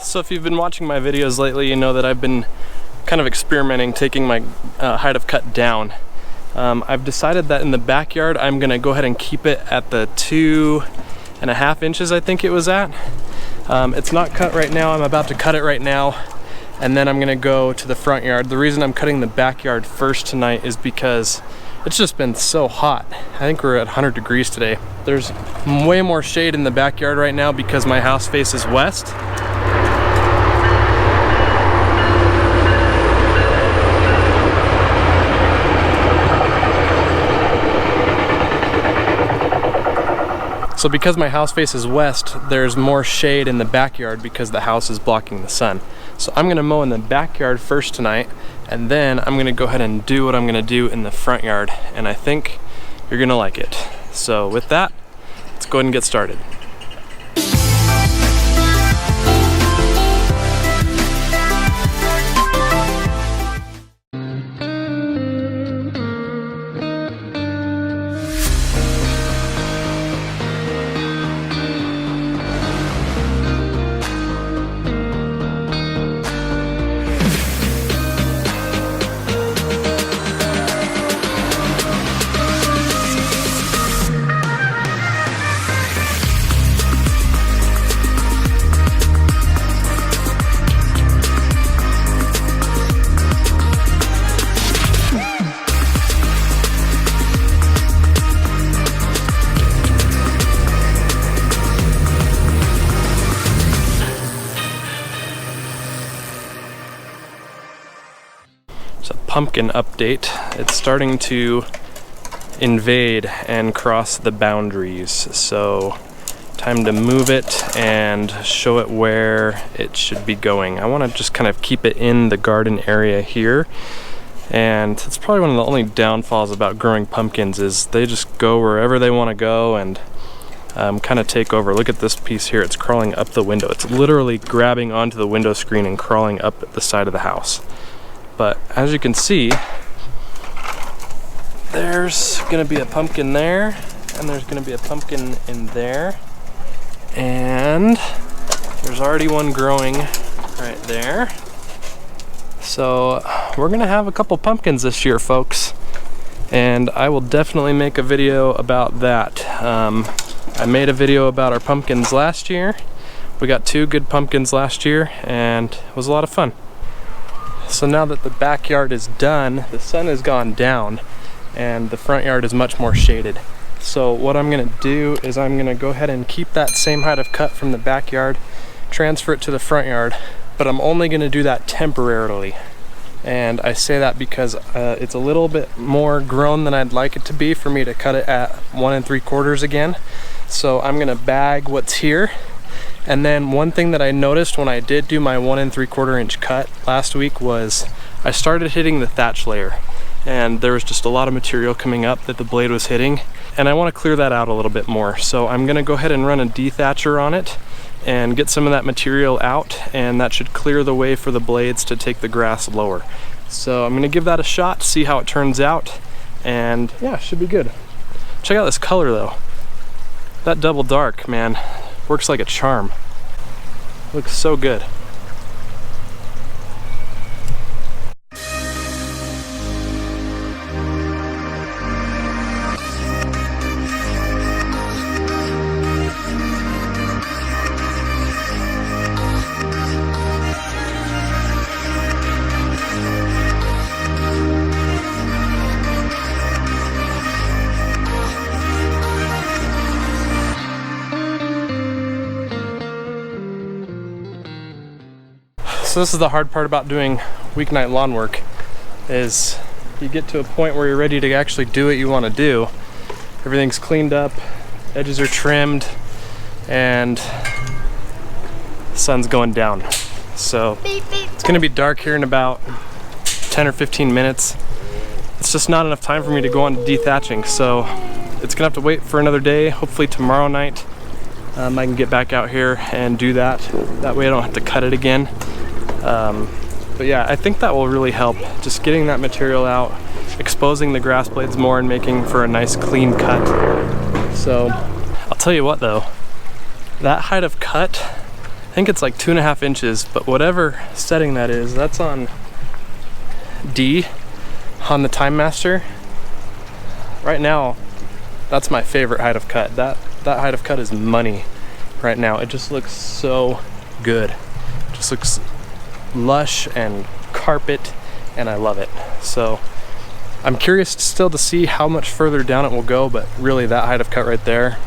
So if you've been watching my videos lately, you know that I've been kind of experimenting taking my height of cut down. I've decided that in the backyard I'm gonna go ahead and keep it at the 2.5 inches I think it was at. It's not cut right now. I'm about to cut it right now, and then I'm gonna go to the front yard. The reason I'm cutting the backyard first tonight is because it's just been so hot. I think we're at 100 degrees today. There's way more shade in the backyard right now because my house faces west. So because my house faces west, there's more shade in the backyard because the house is blocking the sun. So I'm gonna mow in the backyard first tonight, and then I'm gonna go ahead and do what I'm gonna do in the front yard, and I think you're gonna like it. So with that, let's go ahead and get started. Pumpkin update. It's starting to invade and cross the boundaries, so time to move it and show it where it should be going. I want to just kind of keep it in the garden area here, and it's probably one of the only downfalls about growing pumpkins is they just go wherever they want to go and kind of take over. Look at this piece here. It's crawling up the window. It's literally grabbing onto the window screen and crawling up the side of the house. But as you can see, there's gonna be a pumpkin there, and there's gonna be a pumpkin in there, and there's already one growing right there. So we're gonna have a couple pumpkins this year, folks, and I will definitely make a video about that. I made a video about our pumpkins last year. We got 2 good pumpkins last year, and it was a lot of fun. So now that the backyard is done, the sun has gone down and the front yard is much more shaded. So what I'm gonna do is I'm gonna go ahead and keep that same height of cut from the backyard, transfer it to the front yard, but I'm only gonna do that temporarily. And I say that because it's a little bit more grown than I'd like it to be for me to cut it at 1 3/4 again. So I'm gonna bag what's here. And then one thing that I noticed when I did do my 1 3/4 inch cut last week was I started hitting the thatch layer, and there was just a lot of material coming up that the blade was hitting, and I want to clear that out a little bit more. So I'm going to go ahead and run a dethatcher on it and get some of that material out, and that should clear the way for the blades to take the grass lower. So I'm going to give that a shot, see how it turns out, and yeah, it should be good. Check out this color though. That double dark, man, works like a charm. Looks so good. So this is the hard part about doing weeknight lawn work, is you get to a point where you're ready to actually do what you want to do. Everything's cleaned up, edges are trimmed, and the sun's going down. So it's gonna be dark here in about 10 or 15 minutes. It's just not enough time for me to go on to dethatching, so it's gonna have to wait for another day. Hopefully tomorrow night I can get back out here and do that. That way I don't have to cut it again. But yeah, I think that will really help, just getting that material out, exposing the grass blades more and making for a nice clean cut. So I'll tell you what though, that height of cut I think it's like 2.5 inches, but whatever setting that is, that's on D on the Time Master. Right now, that's my favorite height of cut. That height of cut is money right now. It just looks so good. It just looks lush and carpet, and I love it. So I'm curious still to see how much further down it will go, but really that height of cut right there